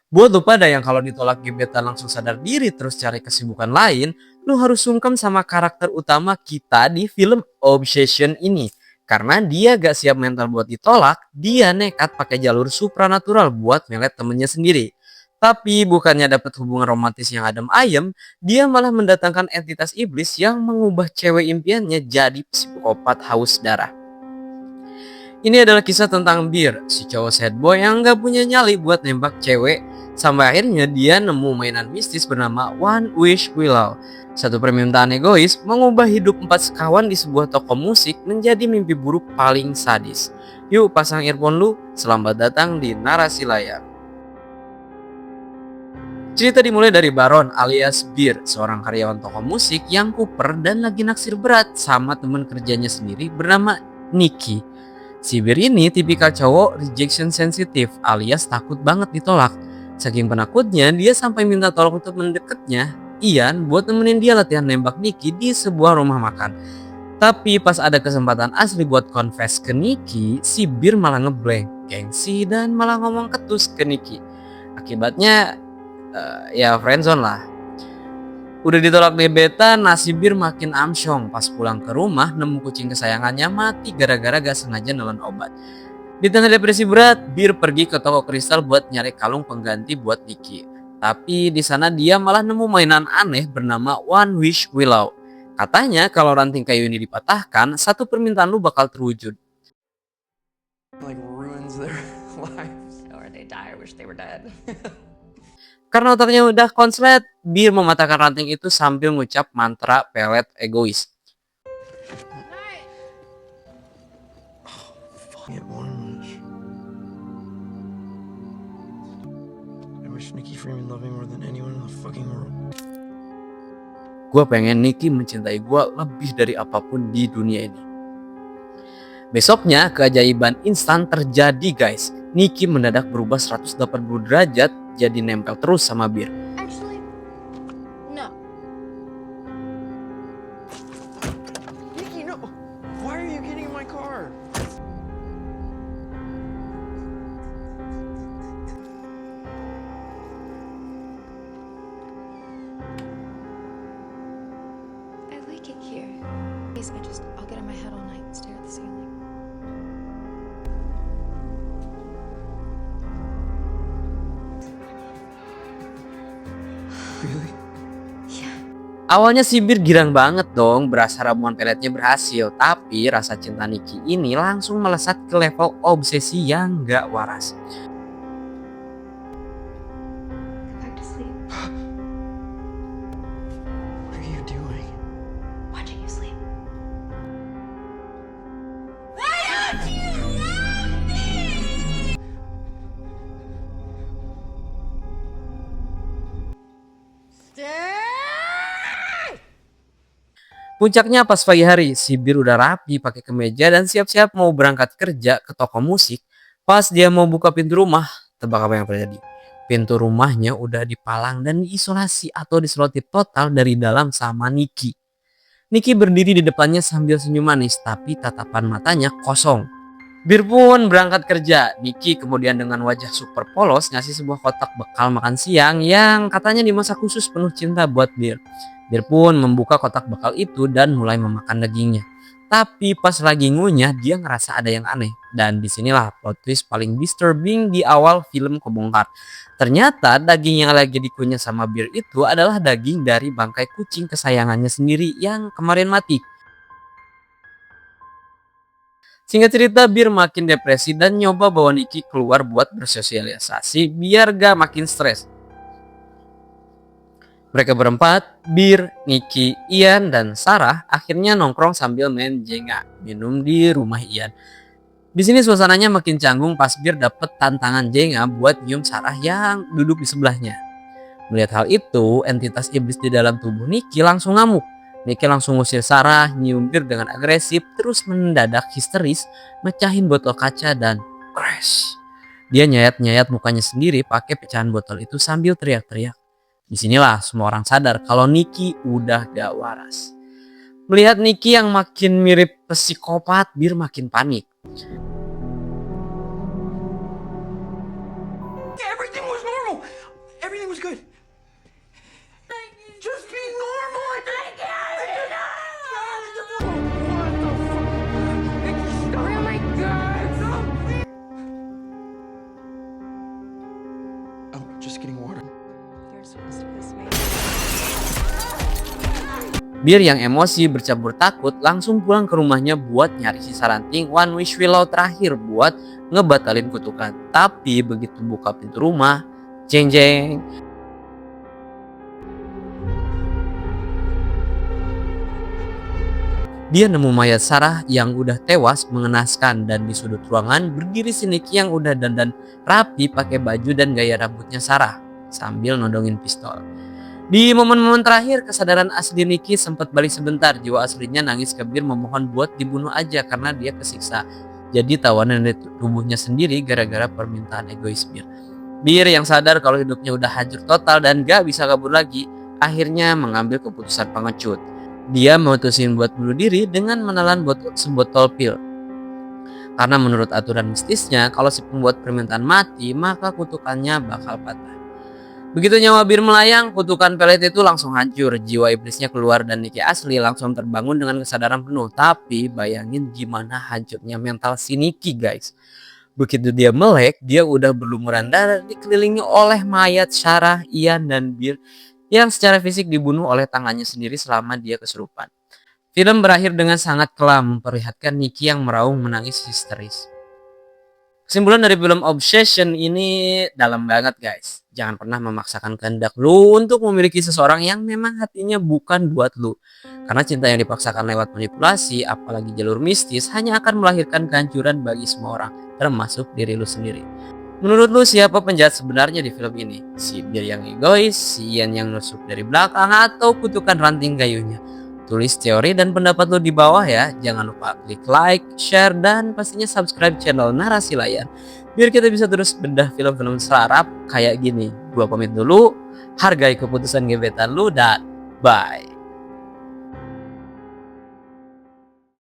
Buat lu pada yang kalau ditolak gebetan langsung sadar diri terus cari kesibukan lain, lu harus sungkem sama karakter utama kita di film Obsession ini. Karena dia gak siap mental buat ditolak, dia nekat pakai jalur supranatural buat melet temennya sendiri. Tapi bukannya dapat hubungan romantis yang adem ayem, dia malah mendatangkan entitas iblis yang mengubah cewek impiannya jadi psikopat haus darah. Ini adalah kisah tentang Bir, si cowok sad boy yang gak punya nyali buat nembak cewek. Sampai akhirnya dia nemu mainan mistis bernama One Wish Willow. Satu permintaan egois mengubah hidup 4 sekawan di sebuah toko musik menjadi mimpi buruk paling sadis. Yuk pasang earphone lu, selamat datang di Narasi Layar. Cerita dimulai dari Baron alias Bir, seorang karyawan toko musik yang kuper dan lagi naksir berat sama teman kerjanya sendiri bernama Nicky. Si Bir ini tipikal cowok rejection sensitif alias takut banget ditolak. Saking penakutnya dia sampai minta tolong untuk mendekatnya Ian buat nemenin dia latihan nembak Nicky di sebuah rumah makan. Tapi pas ada kesempatan asli buat confess ke Nicky, si Bir malah ngeblank, gengsi dan malah ngomong ketus ke Nicky. Akibatnya ya friendzone lah. Udah ditolak gebetan, nasib Bir makin amsyong. Pas pulang ke rumah, nemu kucing kesayangannya mati gara-gara gak sengaja nelan obat. Di tengah depresi berat, Bir pergi ke toko kristal buat nyari kalung pengganti buat Nicky. Tapi di sana dia malah nemu mainan aneh bernama One Wish Willow. Katanya kalau ranting kayu ini dipatahkan, satu permintaan lu bakal terwujud. Like ruins their lives. Or they die, I wish they were dead. Karena otaknya udah konslet, Bir mematahkan ranting itu sambil mengucap mantra pelet egois. Get one wish. I wish Nikki Freeman loved me more than anyone in the fucking world. Gue pengen Nicky mencintai gue lebih dari apapun di dunia ini. Besoknya keajaiban instan terjadi guys. Nicky mendadak berubah 180 derajat jadi nempel terus sama Bir. Actually, no. Nikki, no! Why are you getting in my car? I like it here. I'll get in my head all night and stare at the ceiling. Really? Yeah. Awalnya si Bir girang banget dong, berasa ramuan peletnya berhasil. Tapi rasa cinta Nicky ini langsung melesat ke level obsesi yang gak waras. Go back to sleep. What are you doing? Watching you sleep. Puncaknya pas pagi hari, si Bir udah rapi pakai kemeja dan siap-siap mau berangkat kerja ke toko musik. Pas dia mau buka pintu rumah, tebak apa yang terjadi? Pintu rumahnya udah dipalang dan diisolasi atau diselotip total dari dalam sama Nicky. Nicky berdiri di depannya sambil senyum manis, tapi tatapan matanya kosong. Bir pun berangkat kerja. Nicky kemudian dengan wajah super polos ngasih sebuah kotak bekal makan siang yang katanya dimasak khusus penuh cinta buat Bir. Bir pun membuka kotak bekal itu dan mulai memakan dagingnya. Tapi pas lagi ngunyah dia ngerasa ada yang aneh. Dan disinilah plot twist paling disturbing di awal film kebongkar. Ternyata daging yang lagi dikunyah sama Bir itu adalah daging dari bangkai kucing kesayangannya sendiri yang kemarin mati. Singkat cerita, Bir makin depresi dan nyoba bawa Nicky keluar buat bersosialisasi biar gak makin stres. Mereka berempat, Bir, Nicky, Ian, dan Sarah akhirnya nongkrong sambil main Jenga, minum di rumah Ian. Di sini suasananya makin canggung pas Bir dapet tantangan Jenga buat nyium Sarah yang duduk di sebelahnya. Melihat hal itu, entitas iblis di dalam tubuh Nicky langsung ngamuk. Nicky langsung ngusir Sarah, nyium Bir dengan agresif, terus mendadak histeris, mecahin botol kaca dan crash. Dia nyayat-nyayat mukanya sendiri pakai pecahan botol itu sambil teriak-teriak. Disinilah semua orang sadar kalau Nicky udah gak waras. Melihat Nicky yang makin mirip psikopat, Bir makin panik. Everything was normal. Oh, just getting water. You're supposed to kiss me. Bir yang emosi bercampur takut langsung pulang ke rumahnya buat nyari sisa ranting One Wish Willow terakhir buat ngebatalin kutukan. Tapi begitu buka pintu rumah, jeng jeng, dia nemu mayat Sarah yang udah tewas mengenaskan, dan di sudut ruangan berdiri si Nicky yang udah dandan rapi pakai baju dan gaya rambutnya Sarah sambil nodongin pistol. Di momen-momen terakhir kesadaran asli Nicky sempat balik sebentar. Jiwa aslinya nangis ke Bir memohon buat dibunuh aja karena dia kesiksa. Jadi tawanan dari tubuhnya sendiri gara-gara permintaan egois Bir. Bir yang sadar kalau hidupnya udah hancur total dan gak bisa kabur lagi, akhirnya mengambil keputusan pengecut. Dia memutusin buat bunuh diri dengan menelan sebotol pil. Karena menurut aturan mistisnya, kalau si pembuat permintaan mati, maka kutukannya bakal patah. Begitu nyawa Bir melayang, kutukan pelet itu langsung hancur. Jiwa iblisnya keluar dan Nicky asli langsung terbangun dengan kesadaran penuh. Tapi bayangin gimana hancurnya mental si Nicky, guys. Begitu dia melek, dia udah berlumuran darah dikelilingi oleh mayat Sarah, Ian, dan Bir yang secara fisik dibunuh oleh tangannya sendiri selama dia kesurupan. Film berakhir dengan sangat kelam, memperlihatkan Nicky yang meraung menangis histeris. Kesimpulan dari film Obsession ini dalam banget, guys. Jangan pernah memaksakan kehendak lu untuk memiliki seseorang yang memang hatinya bukan buat lu. Karena cinta yang dipaksakan lewat manipulasi, apalagi jalur mistis, hanya akan melahirkan kehancuran bagi semua orang, termasuk diri lu sendiri. Menurut lu siapa penjahat sebenarnya di film ini? Si Bir yang egois, si Ian yang nusuk dari belakang, atau kutukan ranting kayunya? Tulis teori dan pendapat lo di bawah ya. Jangan lupa klik like, share, dan pastinya subscribe channel Narasi Layar biar kita bisa terus bedah film-film serarap kayak gini. Gua pamit dulu, hargai keputusan gebetan lu, dan bye.